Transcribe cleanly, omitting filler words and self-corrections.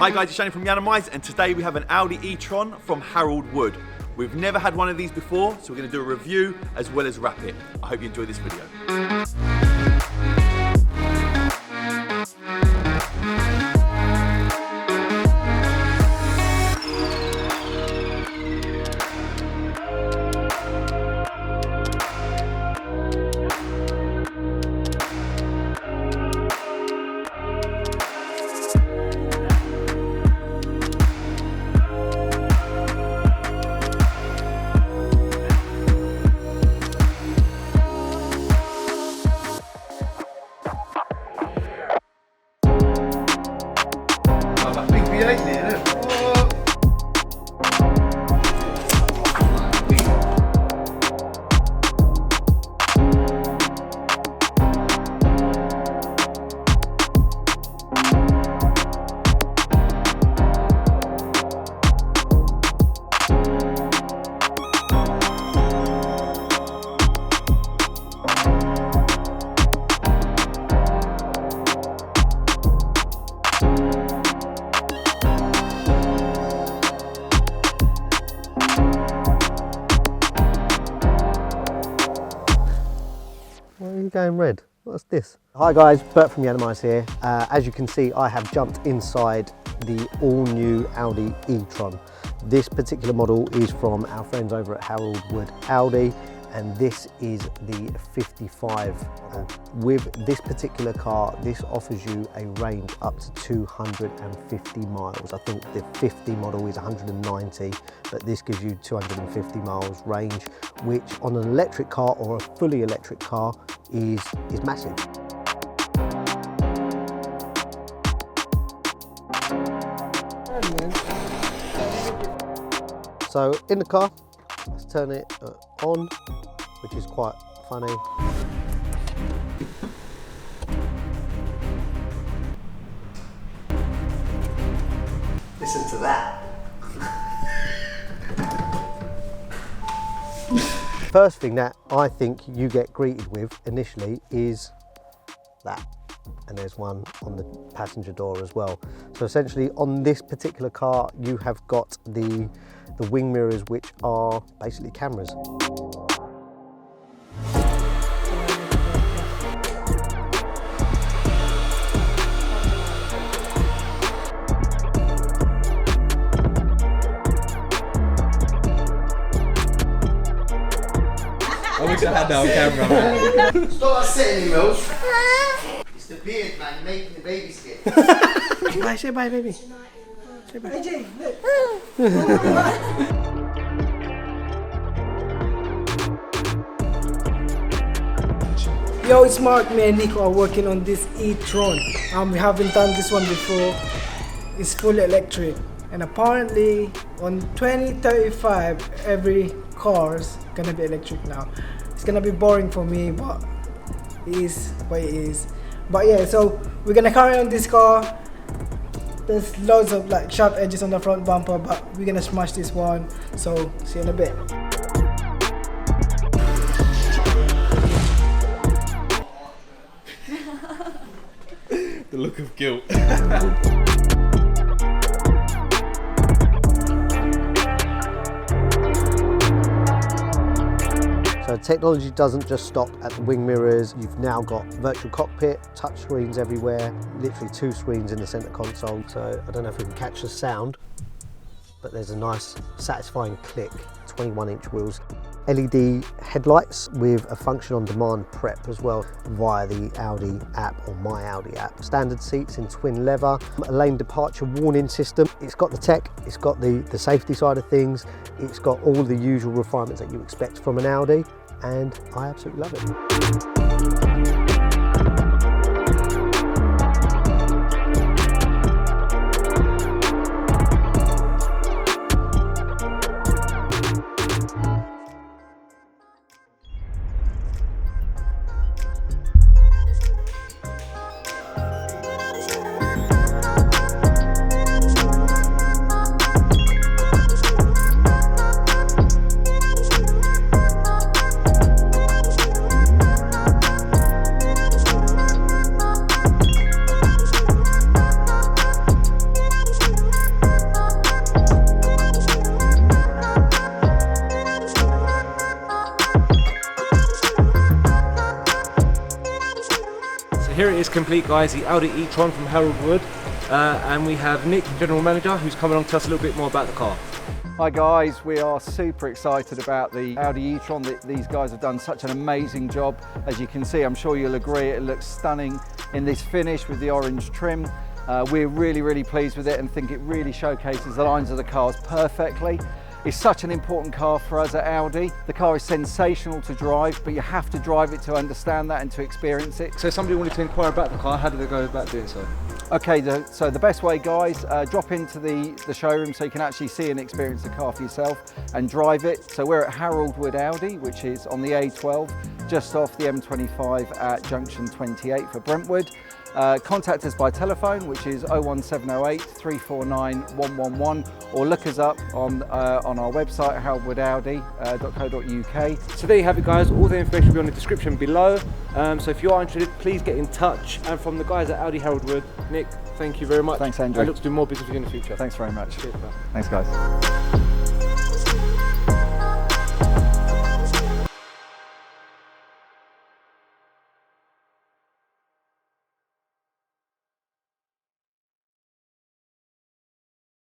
Hi guys, it's Shane from Yiannimize, and today we have an Audi e-tron from Harold Wood. We've never had one of these before, so we're going to do a review as well as wrap it. I hope you enjoy this video. Going red. What's this? Hi guys, Bert from Yiannimize here. As you can see, I have jumped inside the all-new Audi e-tron. This particular model is from our friends over at Harold Wood Audi, and this is the 55 model. With this particular car, this offers you a range up to 250 miles. I think the 50 model is 190, but this gives you 250 miles range, which on an electric car or a fully electric car is massive. So in the car, let's turn it on, which is quite funny. Listen to that. First thing that I think you get greeted with initially is that. And there's one on the passenger door as well. So essentially on this particular car, you have got the wing mirrors, which are basically cameras. I wish I had that on camera. Stop setting him else. It's the beard, man. You're making the baby skip. Bye, say bye, baby. Say bye. Hey, Jay, look. Yo, it's Mark. Me and Nico are working on this e-tron. We haven't done this one before. It's fully electric, and apparently on 2035 every car's gonna be electric now. It's gonna be boring for me, but it is what it is. But yeah, so we're gonna carry on this car. There's loads of like sharp edges on the front bumper, but we're gonna smash this one. So see you in a bit. The look of guilt. So technology doesn't just stop at the wing mirrors. You've now got virtual cockpit, touch screens everywhere, literally 2 screens in the center console. So I don't know if you can catch the sound, but there's a nice satisfying click. 21-inch wheels. LED headlights with a function on demand prep as well via the Audi app or My Audi app. Standard seats in twin leather, a lane departure warning system. It's got the tech, it's got the safety side of things, it's got all the usual refinements that you expect from an Audi, and I absolutely love it. here it is complete, guys, the Audi e-tron from Harold Wood. And we have Nick, General Manager, who's coming along to tell us a little bit more about the car. Hi guys, we are super excited about the Audi e-tron. These guys have done such an amazing job. As you can see, I'm sure you'll agree, it looks stunning in this finish with the orange trim. We're really pleased with it and think it really showcases the lines of the cars perfectly. It's such an important car for us at Audi. The car is sensational to drive, but you have to drive it to understand that and to experience it. So if somebody wanted to inquire about the car, how do they go about doing so? Okay, so the best way, guys, drop into the showroom so you can actually see and experience the car for yourself and drive it. So we're at Harold Wood Audi, which is on the A12, just off the M25 at junction 28 for Brentwood. Contact us by telephone, which is 01708 349 111, or look us up on our website, haroldwoodaudi.co.uk. So there you have it, guys. All the information will be on the description below. So if you are interested, please get in touch. And from the guys at Audi Harold Wood, Nick, thank you very much. Thanks, Andrew. I look to do more business with you in the future. Thanks very much. Cheers, pal. Thanks, guys.